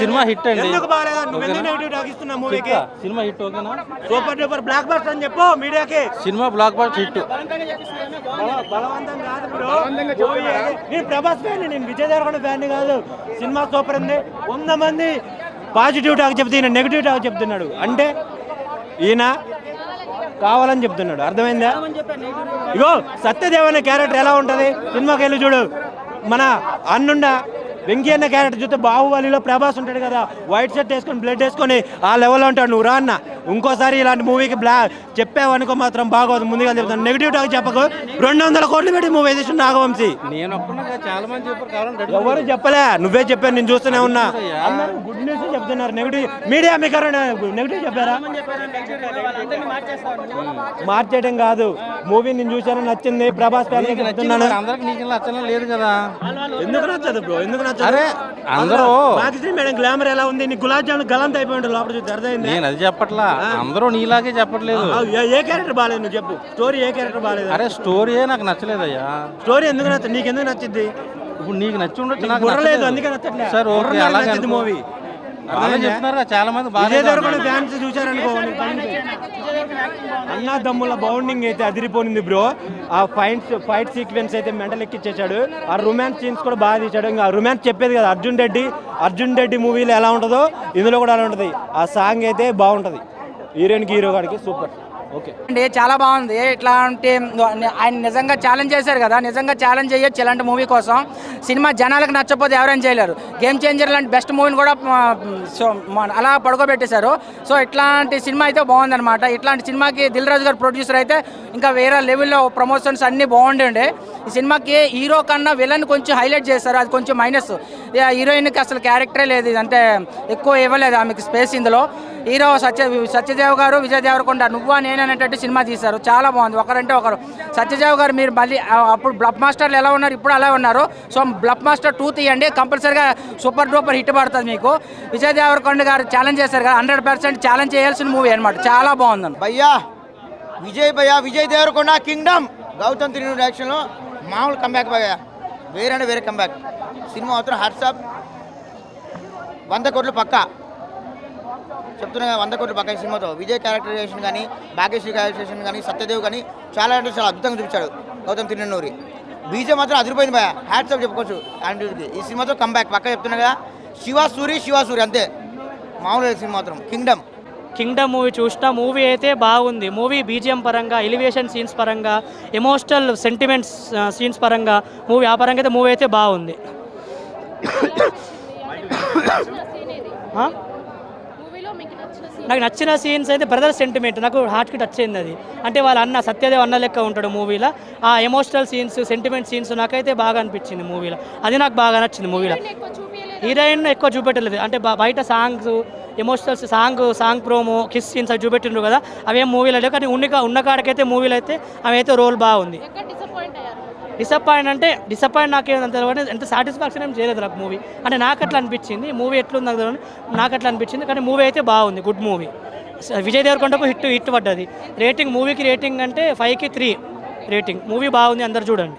Cinema hit అండి. Cinema hit ఓకేనా? Super duper block buster అని చెప్పు మీడియాకి. Cinema block buster hit. బలవంతం కాదు బ్రో. నేను ప్రభాస్ ఫ్యాన్, నేను విజయ్ దేవరకొండ ఫ్యాన్ కాదు. సినిమా సూపర్ ఉంది. 100 మంది పాజిటివ్ టాక్ చెప్తే ఈయన నెగిటివ్ టాక్ చెప్తున్నాడు. అంటే ఈయన కావాలని చెప్తున్నాడు. అర్థమైందా? ఇగో సత్యదేవ్ అనే క్యారెక్టర్ ఎలా ఉంటుంది సినిమాకి వెళ్ళి చూడు. మన అన్నుండ వెంకీ అన్న క్యారెక్టర్ చూస్తే బాహుబలిలో ప్రభాస్ ఉంటాడు కదా, వైట్ షర్ట్ వేసుకొని బ్లడ్ వేసుకొని ఆ లెవెల్లో ఉంటాడు. నువ్వు రా అన్న ఇంకోసారి ఇలాంటి మూవీకి చెప్పావనుకో మాత్రం బాగోదు. ముందుగా చెప్తాను, నెగిటివ్ టాక్ చెప్పకు. 200 కోట్లు పెట్టి మూవీ వేసేసి నాగవంశీ. నేను చాలా మంది చెప్పారు, ఎవరు చెప్పలే, నువ్వే చెప్పాను, నేను చూస్తూనే ఉన్నా. గుడ్ న్యూస్ చెప్తున్నారు. నెగిటివ్ మీడియా మీకు నెగిటివ్ చెప్పారా? మార్చేయడం కాదు, మూవీ నేను చూసాను, నచ్చింది. ప్రభాస్ ఫ్యాన్ చెప్తున్నాను. అందరికి నీకు నచ్చడం లేదు కదా. ఎందుకు నచ్చదు బ్రో? ఎందుకు నచ్చదు? అరే అందరూ మేడం గ్లామర్ ఎలా ఉంది? నీ గులాబ్ జామున్ గలంత అయిపోయింది లోపల చూస్తే. అర్థమైంది? నేను అది చెప్పట్లా, అందరూ నీలాగే చెప్పట్లేదు. ఏ క్యారెక్టర్ బాగాలేదు నువ్వు చెప్పు. స్టోరీ ఏ క్యారెక్టర్ బాగాలేదు? అరే స్టోరీయే నాకు నచ్చలేదయ్యా. స్టోరీ ఎందుకు నచ్చదు? నీకు ఎందుకు నచ్చింది? ఇప్పుడు నీకు నచ్చి ఉండొచ్చు, నాకు బుర్రలేదు అందుకే నచ్చట్లేదు. సార్ ఓకే, అలాగే మూవీ చెప్తున్నారు చాలా మంది. ఫ్యాన్స్ చూసారనుకో, అన్నా దమ్ముల బౌండింగ్ అయితే అదిరిపోయింది బ్రో. ఆ ఫైట్ సీక్వెన్స్ అయితే మెంటల్ ఎక్కిచ్చేసాడు. ఆ రొమాన్స్ సీన్స్ కూడా బాగా తీసాడు. ఇంకా రొమాన్స్ చెప్పేది కదా, అర్జున్ రెడ్డి మూవీలో ఎలా ఉంటుందో ఇందులో కూడా అలా ఉంటుంది. ఆ సాంగ్ అయితే బాగుంటుంది. హీరోయిన్కి హీరో గారికి సూపర్. ఓకే అండి, చాలా బాగుంది. ఇట్లా అంటే ఆయన నిజంగా ఛాలెంజ్ చేశారు కదా, నిజంగా ఛాలెంజ్ చేయొచ్చు ఇలాంటి మూవీ కోసం. సినిమా జనాలకు నచ్చకపోతే ఎవరైనా చేయలేరు. గేమ్ చేంజర్ లాంటి బెస్ట్ మూవీని కూడా అలా పడుకోబెట్టేశారు. సో ఇట్లాంటి సినిమా అయితే బాగుందన్నమాట. ఇట్లాంటి సినిమాకి దిల్ రాజు గారు ప్రొడ్యూసర్ అయితే ఇంకా వేరే లెవెల్లో ప్రమోషన్స్ అన్నీ బాగుండే. ఈ సినిమాకి హీరో కన్నా విలన్ కొంచెం హైలైట్ చేశారు, అది కొంచెం మైనస్. హీరోయిన్కి అసలు క్యారెక్టరే లేదు, అంటే ఎక్కువ ఇవ్వలేదు ఆమెకి స్పేస్. ఇందులో హీరో సత్యదేవ్ గారు, విజయ్ దేవరకొండ నువ్వా నేను అనేటట్టు సినిమా తీశారు. చాలా బాగుంది. ఒకరంటే ఒకరు. సత్యదేవ్ గారు మీరు మళ్ళీ అప్పుడు బ్లఫ్ మాస్టర్లు ఎలా ఉన్నారు, ఇప్పుడు అలా ఉన్నారు. సో బ్లఫ్ మాస్టర్ 2 తీయండి, కంపల్సరీగా సూపర్ డూపర్ హిట్ పడుతుంది మీకు. విజయ్ దేవరకొండ గారు ఛాలెంజ్ చేశారు కదా, 100% ఛాలెంజ్ చేయాల్సిన మూవీ అనమాట. చాలా బాగుందండి. విజయ్ దేవరకొండ కింగ్డమ్ గౌతమ్ తిరుగు డైరెక్షన్లో మామూలు కంబ్యాక్ భయ్యా, వేరే కంబ్యాక్. సినిమా మాత్రం హాట్సాప్. 100 కోట్లు పక్కా చెప్తున్నా, 100 కోట్లు పక్క. ఈ సినిమాతో విజయ్ క్యారెక్టరైజేషన్ కానీ, భాగ్యశ్రీ క్యారెక్టరైజేషన్ కానీ, సత్యదేవ్ కానీ చాలా అంటే చాలా అద్భుతంగా చూపించాడు గౌతమ్ తిరునూరి. బీజే మాత్రం అదిరిపోయింది భయ, హ్యాట్సాప్ చెప్పుకోవచ్చు ఆంటీకి. ఈ సినిమాతో కంబ్యాక్ పక్క చెప్తున్నా కదా. శివ సూరి అంతే, మామూలు సినిమా మాత్రం. కింగ్డమ్ మూవీ చూసిన మూవీ అయితే బాగుంది. మూవీ బీజిఎం పరంగా, ఎలివేషన్ సీన్స్ పరంగా, ఎమోషనల్ సెంటిమెంట్స్ సీన్స్ పరంగా మూవీ ఆ పరంగా అయితే మూవీ అయితే బాగుంది. నాకు నచ్చిన సీన్స్ అయితే బ్రదర్ సెంటిమెంట్ నాకు హార్ట్కి టచ్ అయింది. అది అంటే వాళ్ళ అన్న సత్యదేవ్ అన్న లెక్క ఉంటాడు మూవీలో. ఆ ఎమోషనల్ సీన్స్, సెంటిమెంట్ సీన్స్ నాకైతే బాగా అనిపించింది మూవీలో. అది నాకు బాగా నచ్చింది మూవీలో. హీరోయిన్ ఎక్కువ చూపెట్టలేదు, అంటే బయట songs, emotional song promo, kiss scenes అవి చూపెట్టిండ్రు కదా, అవేం మూవీలో లేవు. కానీ ఉన్న కాడికైతే మూవీలో అయితే ఆమె అయితే రోల్ బాగుంది. డిసప్పాయింట్ నాకేంత ఎంత సాటిస్ఫాక్షన్ ఏం చేయలేదు నాకు మూవీ. అంటే నాకు అట్లా అనిపించింది. మూవీ ఎట్లుంది నాకు అట్లా అనిపించింది. కానీ మూవీ అయితే బాగుంది, గుడ్ మూవీ. విజయ్ దేవరకొండకు హిట్ పడ్డది. మూవీకి రేటింగ్ అంటే 5కి 3 రేటింగ్. మూవీ బాగుంది, అందరు చూడండి.